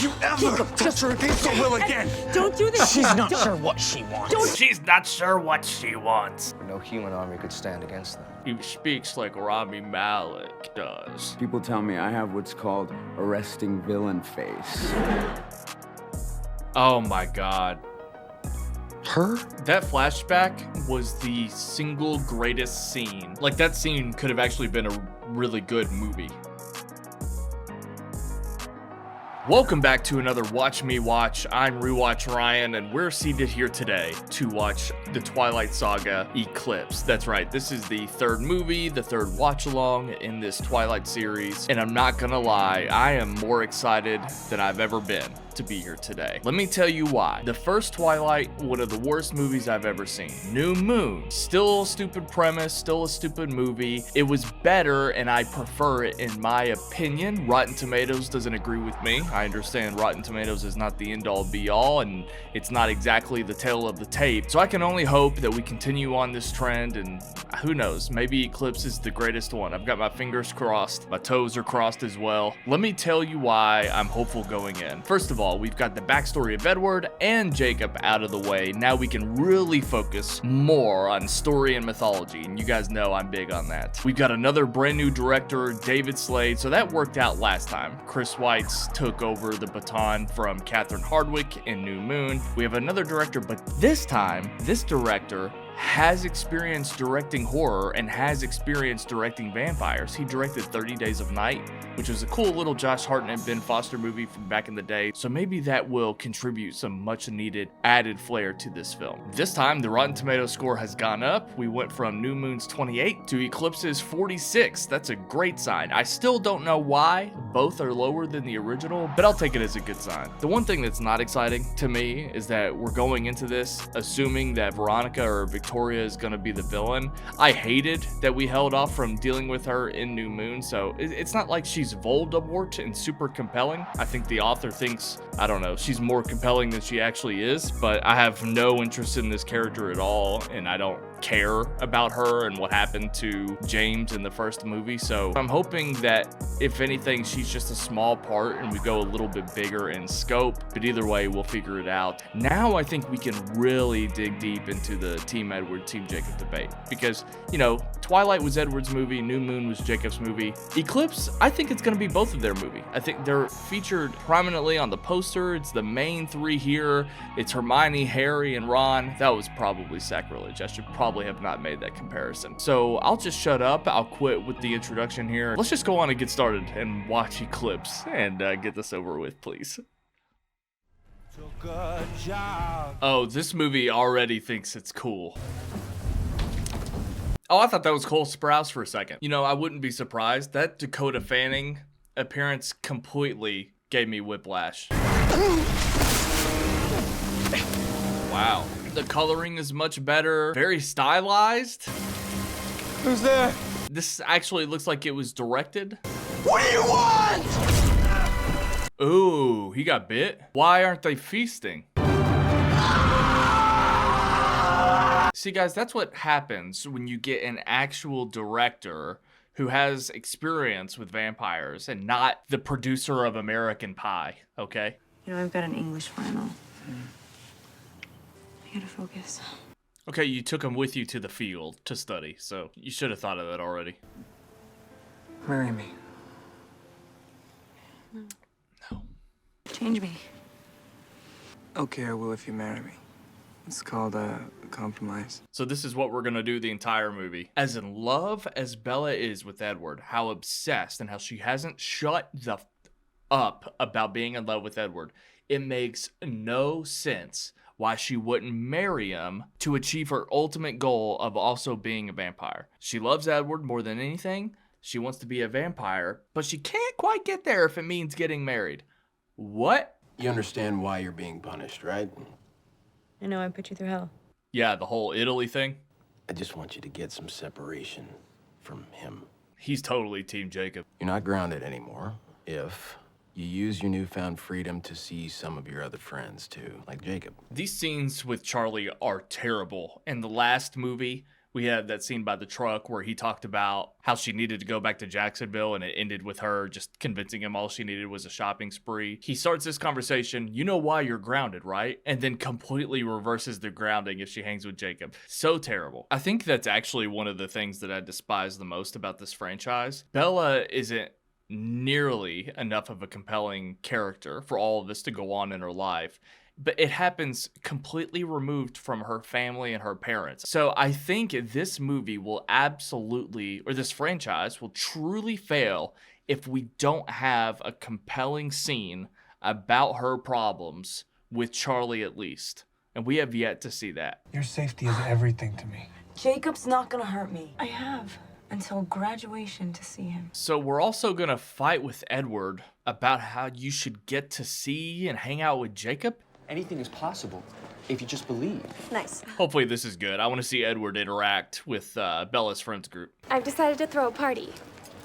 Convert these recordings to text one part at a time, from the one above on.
If you ever touch her against her will again. Don't do this. She's not sure what she wants. She's not sure what she wants. No human army could stand against them. He speaks like Rami Malek does. People tell me I have what's called a resting villain face. Oh my god. Her? That flashback was the single greatest scene. Like, that scene could have actually been a really good movie. Welcome back to another Watch Me Watch. I'm Rewatch Ryan, and we're seated here today to watch the Twilight Saga Eclipse. That's right, this is the third movie, the third watch-along in this Twilight series, and I'm not gonna lie, I am more excited than I've ever been to be here today. Let me tell you why. The first Twilight, one of the worst movies I've ever seen. New Moon, still a stupid premise, still a stupid movie. It was better, and I prefer it in my opinion. Rotten Tomatoes doesn't agree with me. I understand Rotten Tomatoes is not the end-all be-all, and it's not exactly the tale of the tape. So I can only hope that we continue on this trend, and who knows, maybe Eclipse is the greatest one. I've got my fingers crossed. My toes are crossed as well. Let me tell you why I'm hopeful going in. First of all, we've got the backstory of Edward and Jacob out of the way. Now we can really focus more on story and mythology, and you guys know I'm big on that. We've got another brand new director, David Slade, so that worked out last time. Chris Weitz took over the baton from Catherine Hardwicke in New Moon. We have another director, but this time, this director has experience directing horror and has experience directing vampires. He directed 30 Days of Night, which was a cool little Josh Hartnett, Ben Foster movie from back in the day. So maybe that will contribute some much needed added flair to this film. This time, the Rotten Tomatoes score has gone up. We went from New Moon's 28 to Eclipse's 46. That's a great sign. I still don't know why both are lower than the original, but I'll take it as a good sign. The one thing that's not exciting to me is that we're going into this assuming that Veronica or Victoria is going to be the villain. I hated that we held off from dealing with her in New Moon, so it's not like she's Voldemort and super compelling. I think the author thinks, I don't know, she's more compelling than she actually is, but I have no interest in this character at all, and I don't care about her and what happened to James in the first movie. So I'm hoping that if anything, she's just a small part and we go a little bit bigger in scope, but either way, we'll figure it out. Now I think we can really dig deep into the Team Edward, Team Jacob debate, because, you know, Twilight was Edward's movie, New Moon was Jacob's movie. Eclipse, I think it's going to be both of their movie. I think they're featured prominently on the poster. It's the main three here. It's Hermione, Harry, and Ron. That was probably sacrilege. I should probably have not made that comparison. So I'll just shut up. I'll quit with the introduction here. Let's just go on and get started and watch Eclipse and get this over with, please. Oh, this movie already thinks it's cool. Oh, I thought that was Cole Sprouse for a second. You know, I wouldn't be surprised. That Dakota Fanning appearance completely gave me whiplash. Wow. The coloring is much better. Very stylized. Who's there? This actually looks like it was directed. What do you want? Ooh, he got bit. Why aren't they feasting? See, guys, that's what happens when you get an actual director who has experience with vampires and not the producer of American Pie, okay? You know, I've got an English final. I gotta focus. Okay, you took him with you to the field to study, so you should have thought of that already. Marry me. No. Change me. Okay, I will if you marry me. It's called a compromise. So this is what we're gonna do the entire movie. As in love as Bella is with Edward, how obsessed and how she hasn't shut the up about being in love with Edward, it makes no sense why she wouldn't marry him to achieve her ultimate goal of also being a vampire. She loves Edward more than anything. She wants to be a vampire, but she can't quite get there if it means getting married. What? You understand why you're being punished, right? I know I put you through hell. Yeah, the whole Italy thing. I just want you to get some separation from him. He's totally Team Jacob. You're not grounded anymore if you use your newfound freedom to see some of your other friends too, like Jacob. These scenes with Charlie are terrible. In the last movie, We had that scene by the truck where he talked about how she needed to go back to Jacksonville, and it ended with her just convincing him all she needed was a shopping spree. He starts this conversation, you know why you're grounded, right? And then completely reverses the grounding if she hangs with Jacob. So terrible. I think that's actually one of the things that I despise the most about this franchise. Bella isn't nearly enough of a compelling character for all of this to go on in her life. But it happens completely removed from her family and her parents. So I think this movie will absolutely, or this franchise will truly fail if we don't have a compelling scene about her problems with Charlie at least. And we have yet to see that. Your safety is everything to me. Jacob's not gonna hurt me. I have until graduation to see him. So we're also gonna fight with Edward about how you should get to see and hang out with Jacob. Anything is possible if you just believe. Nice. Hopefully this is good. I want to see Edward interact with Bella's friends group. I've decided to throw a party.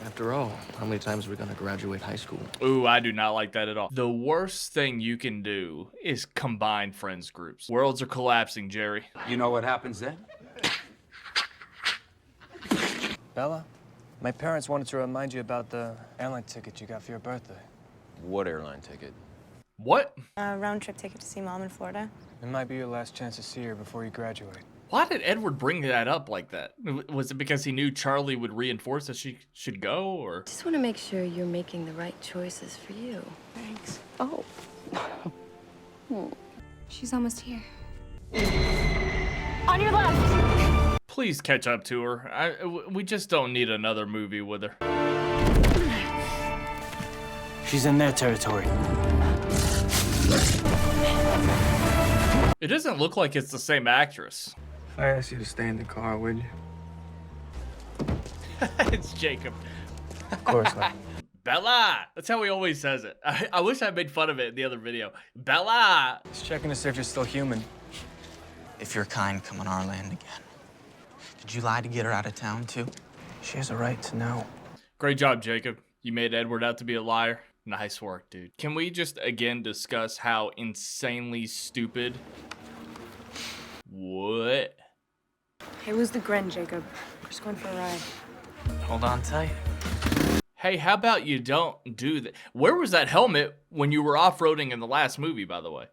After all, how many times are we gonna graduate high school? Ooh, I do not like that at all. The worst thing you can do is combine friends groups. Worlds are collapsing, Jerry. You know what happens then? Bella, my parents wanted to remind you about the airline ticket you got for your birthday. What airline ticket? What? A round trip ticket to see Mom in Florida. It might be your last chance to see her before you graduate. Why did Edward bring that up like that? Was it because he knew Charlie would reinforce that she should go, or? Just want to make sure you're making the right choices for you. Thanks. Oh. She's almost here. On your left! Please catch up to her. We just don't need another movie with her. She's in their territory. It doesn't look like it's the same actress. If I asked you to stay in the car, would you? It's Jacob. Of course not. Bella! That's how he always says it. I wish I made fun of it in the other video. Bella! Just checking to see if you're still human. If you're kind, come on our land again. Did you lie to get her out of town, too? She has a right to know. Great job, Jacob. You made Edward out to be a liar. Nice work, dude. Can we just again discuss how insanely stupid? What? Hey, lose the grin, Jacob. We're just going for a ride. Hold on tight. Hey, how about you don't do that? Where was that helmet when you were off-roading in the last movie, by the way?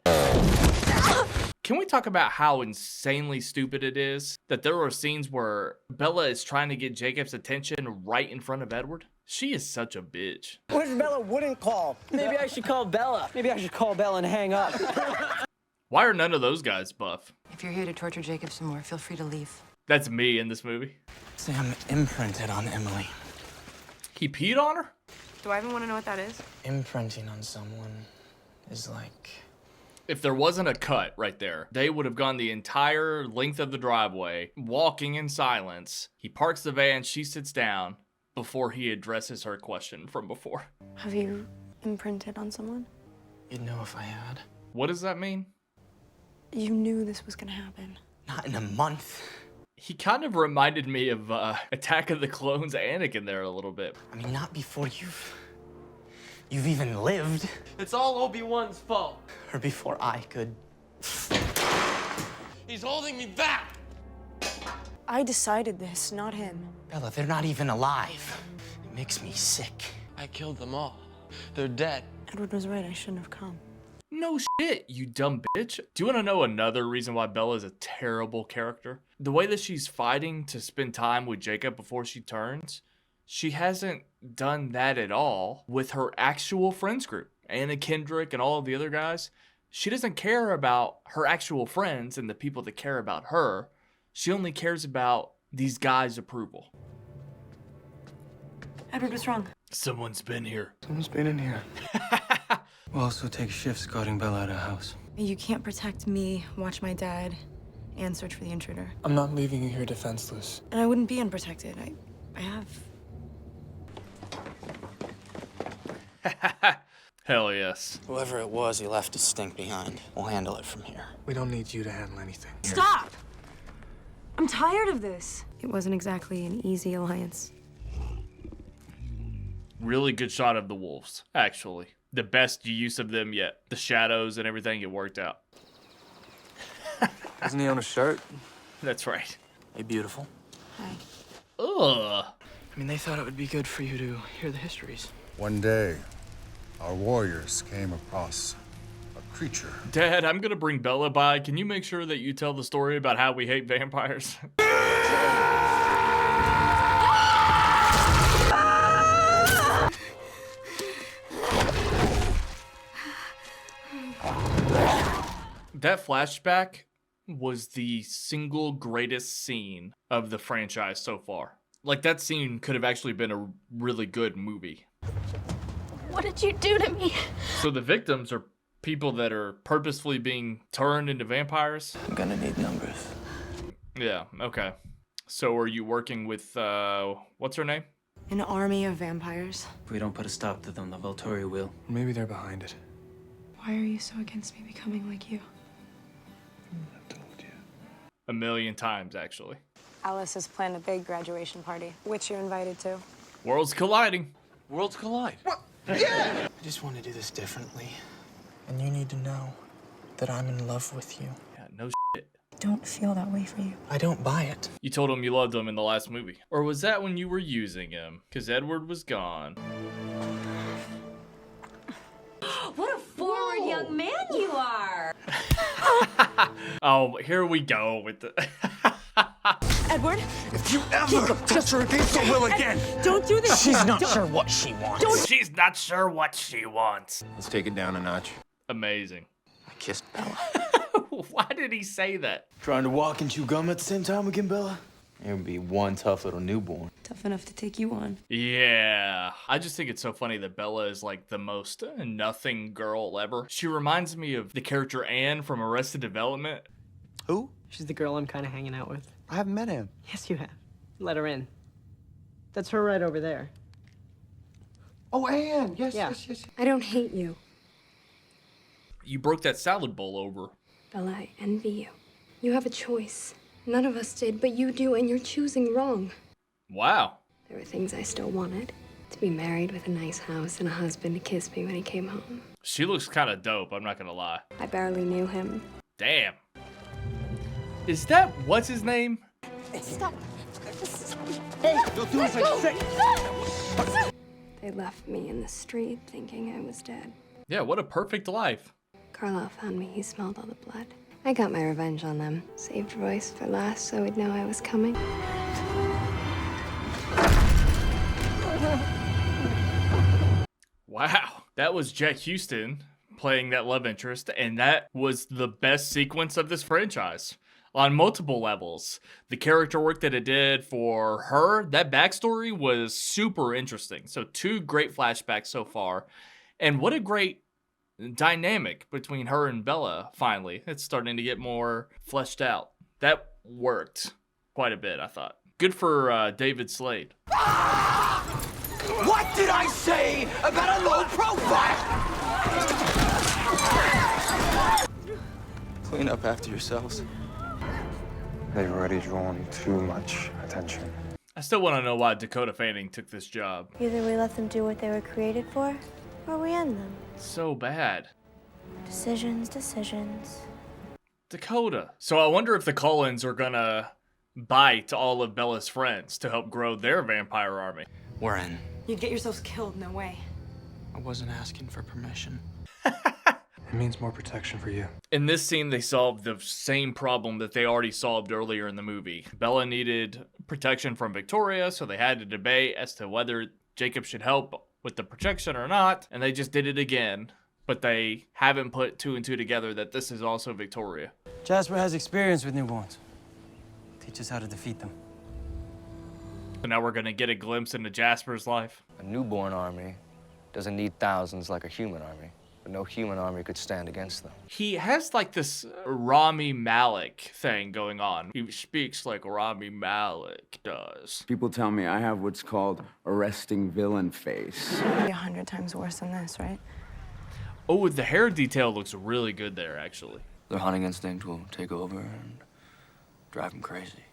Can we talk about how insanely stupid it is that there are scenes where Bella is trying to get Jacob's attention right in front of Edward? She is such a bitch. What if Bella wouldn't call? Maybe I should call Bella. Maybe I should call Bella and hang up. Why are none of those guys buff? If you're here to torture Jacob some more, feel free to leave. That's me in this movie. Sam imprinted on Emily. He peed on her? Do I even want to know what that is? Imprinting on someone is like... If there wasn't a cut right there, they would have gone the entire length of the driveway, walking in silence. He parks the van, she sits down before he addresses her question from before. Have you imprinted on someone? You'd know if I had. What does that mean? You knew this was gonna happen. Not in a month. He kind of reminded me of Attack of the Clones Anakin there a little bit. I mean, not before you've even lived. It's all Obi-Wan's fault. Or before I could. He's holding me back. I decided this, not him. Bella, they're not even alive. It makes me sick. I killed them all. They're dead. Edward was right, I shouldn't have come. No shit, you dumb bitch. Do you want to know another reason why Bella is a terrible character? The way that she's fighting to spend time with Jacob before she turns, she hasn't done that at all with her actual friends group. Anna Kendrick and all of the other guys. She doesn't care about her actual friends and the people that care about her. She only cares about these guys' approval. Edward, what's wrong? Someone's been here. Someone's been in here. We'll also take shifts guarding Bella out of the house. You can't protect me, watch my dad, and search for the intruder. I'm not leaving you here defenseless. And I wouldn't be unprotected. I have... Hell yes. Whoever it was, he left his stink behind. We'll handle it from here. We don't need you to handle anything. Stop! I'm tired of this. It wasn't exactly an easy alliance. Really good shot of the wolves, actually. The best use of them yet. The shadows and everything, it worked out. Doesn't he own a shirt? That's right. Hey, beautiful. Hi. Ugh. I mean, they thought it would be good for you to hear the histories. One day, our warriors came across a creature. Dad, I'm gonna bring Bella by. Can you make sure that you tell the story about how we hate vampires? That flashback was the single greatest scene of the franchise so far. Like, that scene could have actually been a really good movie. What did you do to me? So the victims are people that are purposefully being turned into vampires? I'm gonna need numbers. Yeah, okay. So are you working with, what's her name? An army of vampires. If we don't put a stop to them, the Volturi will. Maybe they're behind it. Why are you so against me becoming like you? I told you. A million times, actually. Alice has planned a big graduation party, which you're invited to. Worlds colliding. Worlds collide. What? I just want to do this differently. And you need to know that I'm in love with you. Yeah, no shit. Don't feel that way for you. I don't buy it. You told him you loved him in the last movie. Or was that when you were using him? Because Edward was gone. What a forward young man you are! Oh, here we go with the... Edward? If you ever touch her against her will again! Don't do this! She's not sure what she wants. She's not sure what she wants. Let's take it down a notch. Amazing. I kissed Bella. Why did he say that? Trying to walk and chew gum at the same time again, Bella? You're gonna be one tough little newborn. Tough enough to take you on. Yeah. I just think it's so funny that Bella is like the most nothing girl ever. She reminds me of the character Anne from Arrested Development. Who? She's the girl I'm kind of hanging out with. I haven't met him. Yes, you have. Let her in. That's her right over there. Oh, Anne. Yes, Yeah. yes. I don't hate you, You broke that salad bowl over. Bella. I envy you. You have a choice. None of us did, but you do, and you're choosing wrong. Wow. There were things I still wanted. To be married with a nice house and a husband to kiss me when he came home. She looks kind of dope, I'm not gonna lie. I barely knew him. Damn. Is that, what's his name? Stop. Hey, don't do as I say! They left me in the street thinking I was dead. Yeah, what a perfect life. Carlisle found me. He smelled all the blood. I got my revenge on them. Saved Royce for last so he'd know I was coming. Wow. That was Jack Houston playing that love interest, and that was the best sequence of this franchise on multiple levels. The character work that it did for her, that backstory was super interesting. So 2 great flashbacks so far. And what a great dynamic between her and Bella, finally. It's starting to get more fleshed out. That worked quite a bit, I thought. Good for David Slade. What did I say about a low profile? Clean up after yourselves. They've already drawn too much attention. I still want to know why Dakota Fanning took this job. Either we let them do what they were created for, or we end them. So bad. Decisions. Dakota. So I wonder if the Cullens are gonna bite all of Bella's friends to help grow their vampire army. We're in. You'd get yourselves killed, no way. I wasn't asking for permission. It means more protection for you. In this scene, they solved the same problem that they already solved earlier in the movie. Bella needed protection from Victoria, so they had to debate as to whether Jacob should help with the protection or not, and they just did it again. But they haven't put 2 and 2 together that this is also Victoria. Jasper has experience with newborns. Teach us how to defeat them. So now we're gonna get a glimpse into Jasper's life. A newborn army doesn't need thousands like a human army, but no human army could stand against them. He has like this Rami Malek thing going on. He speaks like Rami Malek does. People tell me I have what's called a resting villain face. 100 times worse than this, right? Oh, the hair detail looks really good there, actually. Their hunting instinct will take over and drive them crazy.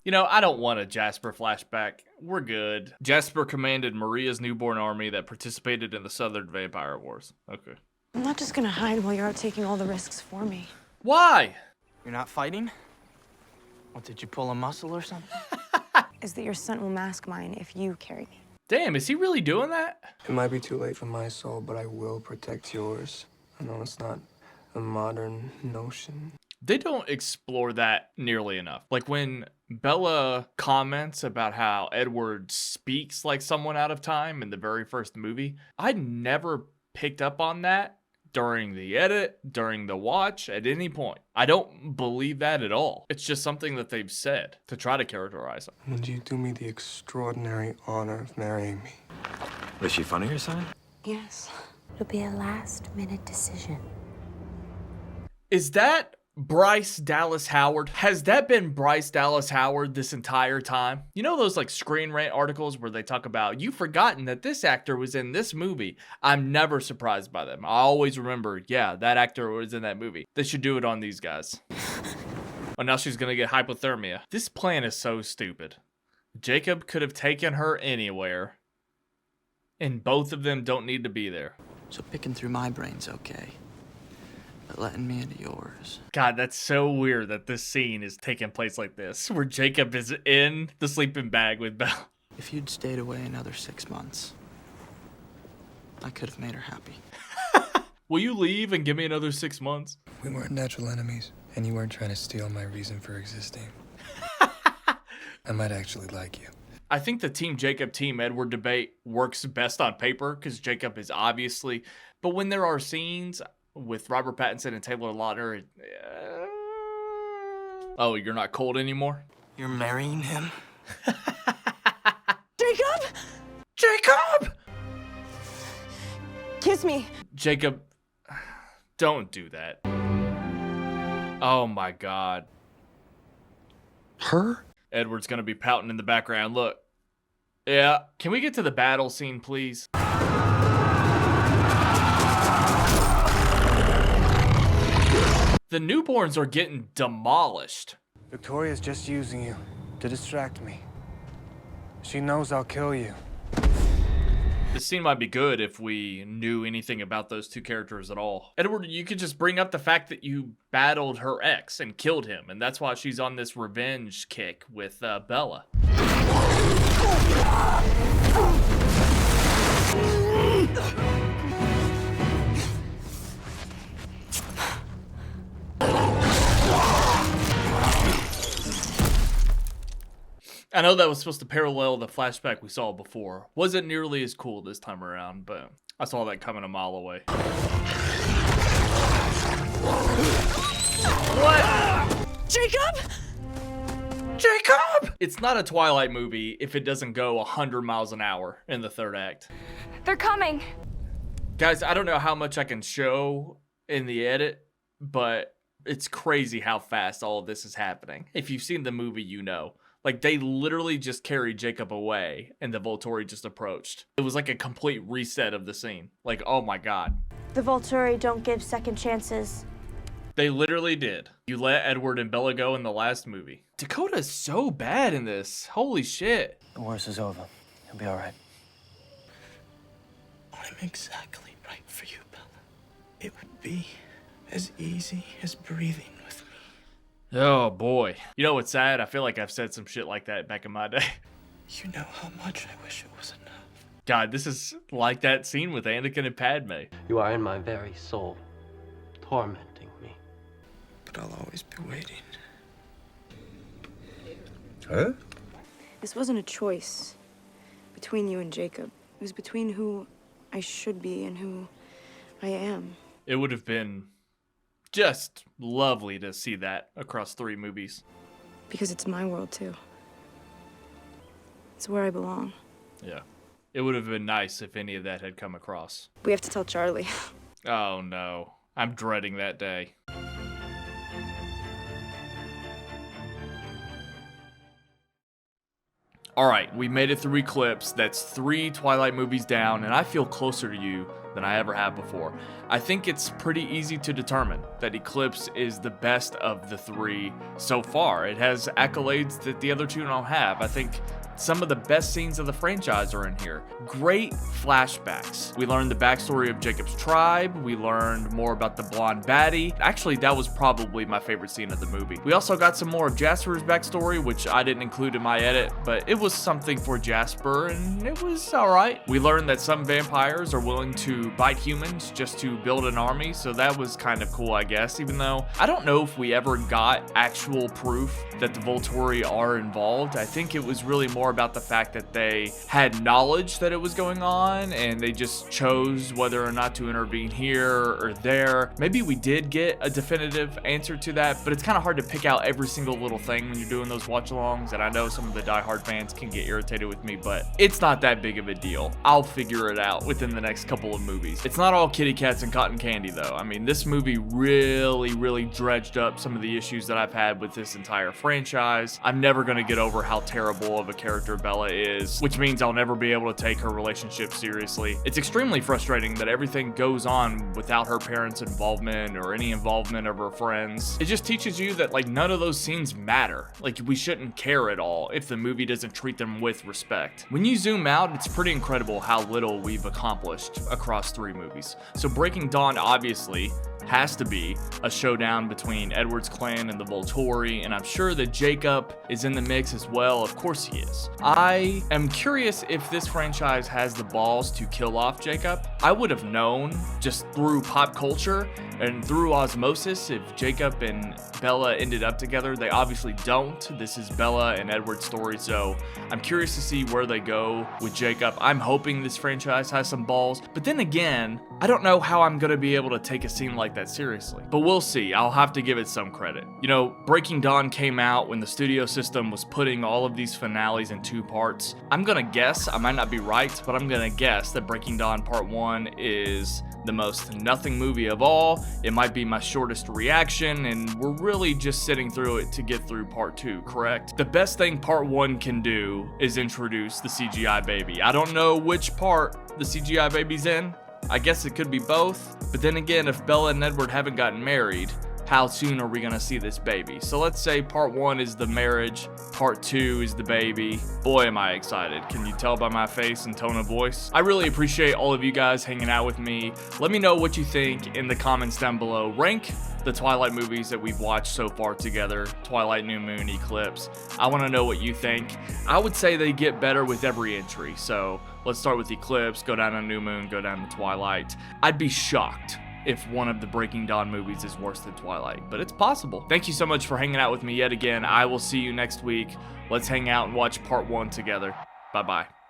You know, I don't want a Jasper flashback. We're good. Jasper commanded Maria's newborn army that participated in the Southern Vampire Wars. Okay. I'm not just gonna hide while you're out taking all the risks for me. Why? You're not fighting? What, did you pull a muscle or something? Is that your son will mask mine if you carry me. Damn, is he really doing that? It might be too late for my soul, but I will protect yours. I know it's not a modern notion. They don't explore that nearly enough. Like when Bella comments about how Edward speaks like someone out of time in the very first movie, I never picked up on that during the edit, during the watch, at any point. I don't believe that at all. It's just something that they've said to try to characterize him. Would you do me the extraordinary honor of marrying me? Was she fond of your son? Yes. It'll be a last-minute decision. Is that Bryce Dallas Howard? Has that been Bryce Dallas Howard this entire time? You know those like Screen Rant articles where they talk about, you've forgotten that this actor was in this movie. I'm never surprised by them. I always remember, yeah, that actor was in that movie. They should do it on these guys. Oh, now she's gonna get hypothermia. This plan is so stupid. Jacob could have taken her anywhere, and both of them don't need to be there. So picking through my brain's okay, but letting me into yours. God, that's so weird that this scene is taking place like this, where Jacob is in the sleeping bag with Belle. If you'd stayed away another 6 months, I could have made her happy. Will you leave and give me another 6 months? We weren't natural enemies, and you weren't trying to steal my reason for existing. I might actually like you. I think the Team Jacob, Team Edward debate works best on paper, because Jacob is obviously... But when there are scenes with Robert Pattinson and Taylor Lautner... Oh, you're not cold anymore? You're marrying him? Jacob! Jacob! Kiss me. Jacob, don't do that. Oh my God. Her? Edward's gonna be pouting in the background. Look. Yeah. Can we get to the battle scene, please? The newborns are getting demolished. Victoria's just using you to distract me. She knows I'll kill you. This scene might be good if we knew anything about those two characters at all. Edward, you could just bring up the fact that you battled her ex and killed him, and that's why she's on this revenge kick with Bella. I know that was supposed to parallel the flashback we saw before. Wasn't nearly as cool this time around, but I saw that coming a mile away. What? Jacob! Jacob! It's not a Twilight movie if it doesn't go 100 miles an hour in the third act. They're coming. Guys, I don't know how much I can show in the edit, but it's crazy how fast all of this is happening. If you've seen the movie, you know. Like, they literally just carried Jacob away, and the Volturi just approached. It was like a complete reset of the scene. Like, oh my God. The Volturi don't give second chances. They literally did. You let Edward and Bella go in the last movie. Dakota is so bad in this. Holy shit. The worst is over. He'll be all right. I'm exactly right for you, Bella. It would be as easy as breathing with me. Oh boy. You know what's sad? I feel like I've said some shit like that back in my day. You know how much I wish it was enough. God, this is like that scene with Anakin and Padme. You are in my very soul, tormenting me. But I'll always be waiting. Huh? This wasn't a choice between you and Jacob. It was between who I should be and who I am. It would have been just lovely to see that across 3 movies. Because it's my world, too. It's where I belong. Yeah. It would have been nice if any of that had come across. We have to tell Charlie. Oh no. I'm dreading that day. Alright, we made it through Eclipse. That's 3 Twilight movies down, and I feel closer to you than I ever have before. I think it's pretty easy to determine that Eclipse is the best of the 3 so far. It has accolades that the other 2 don't have. I think Some of the best scenes of the franchise are in here. Great flashbacks. We learned the backstory of Jacob's tribe. We learned more about the blonde baddie. Actually, that was probably my favorite scene of the movie. We also got some more of Jasper's backstory, which I didn't include in my edit, but it was something for Jasper, and it was alright. We learned that some vampires are willing to bite humans just to build an army, so that was kind of cool, I guess, even though I don't know if we ever got actual proof that the Volturi are involved. I think it was really more about the fact that they had knowledge that it was going on, and they just chose whether or not to intervene here or there. Maybe we did get a definitive answer to that, but it's kind of hard to pick out every single little thing when you're doing those watch-alongs, and I know some of the diehard fans can get irritated with me, but it's not that big of a deal. I'll figure it out within the next couple of movies. It's not all kitty cats and cotton candy, though. I mean, this movie really dredged up some of the issues that I've had with this entire franchise. I'm never going to get over how terrible of a character Bella is, which means I'll never be able to take her relationship seriously. It's extremely frustrating that everything goes on without her parents' involvement or any involvement of her friends. It just teaches you that, like, none of those scenes matter. Like, we shouldn't care at all if the movie doesn't treat them with respect. When you zoom out, it's pretty incredible how little we've accomplished across 3 movies. So Breaking Dawn obviously has to be a showdown between Edward's clan and the Volturi, and I'm sure that Jacob is in the mix as well. Of course he is. I am curious if this franchise has the balls to kill off Jacob. I would have known just through pop culture and through osmosis if Jacob and Bella ended up together. They obviously don't. This is Bella and Edward's story, so I'm curious to see where they go with Jacob. I'm hoping this franchise has some balls, but then again, I don't know how I'm gonna be able to take a scene like that seriously, but we'll see. I'll have to give it some credit. You know, Breaking Dawn came out when the studio system was putting all of these finales in 2 parts. I'm gonna guess, I might not be right, but I'm gonna guess that Breaking Dawn Part 1 is the most nothing movie of all. It might be my shortest reaction, and we're really just sitting through it to get through Part 2, correct? The best thing Part 1 can do is introduce the CGI baby. I don't know which part the CGI baby's in. I guess it could be both, but then again, if Bella and Edward haven't gotten married, how soon are we gonna see this baby? So let's say Part 1 is the marriage, Part 2 is the baby. Boy, am I excited. Can you tell by my face and tone of voice? I really appreciate all of you guys hanging out with me. Let me know what you think in the comments down below. Rank the Twilight movies that we've watched so far together. Twilight, New Moon, Eclipse. I wanna know what you think. I would say they get better with every entry. So let's start with Eclipse, go down to New Moon, go down to Twilight. I'd be shocked if one of the Breaking Dawn movies is worse than Twilight, but it's possible. Thank you so much for hanging out with me yet again. I will see you next week. Let's hang out and watch Part 1 together. Bye-bye.